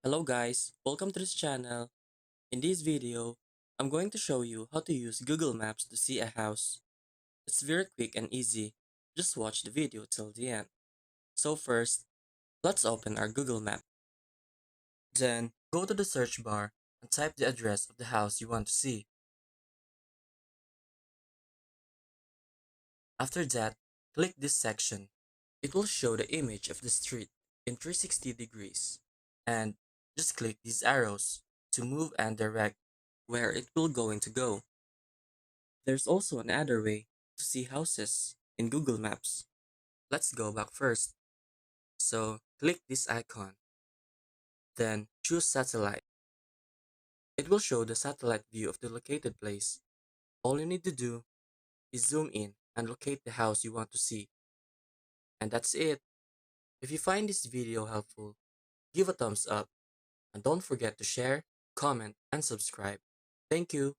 Hello guys, welcome to this channel. In this video, I'm going to show you how to use Google Maps to see a house. It's very quick and easy. Just watch the video till the end. So first, let's open our Google Map. Then, go to the search bar and type the address of the house you want to see. After that, click this section. It will show the image of the street in 360 degrees. And just click these arrows to move and direct where it will going to go. There's also another way to see houses in Google Maps. Let's go back first. So click this icon, then choose satellite. It will show the satellite view of the located place. All you need to do is zoom in and locate the house you want to see. And that's it. If you find this video helpful, give a thumbs up and don't forget to share, comment, and subscribe. Thank you.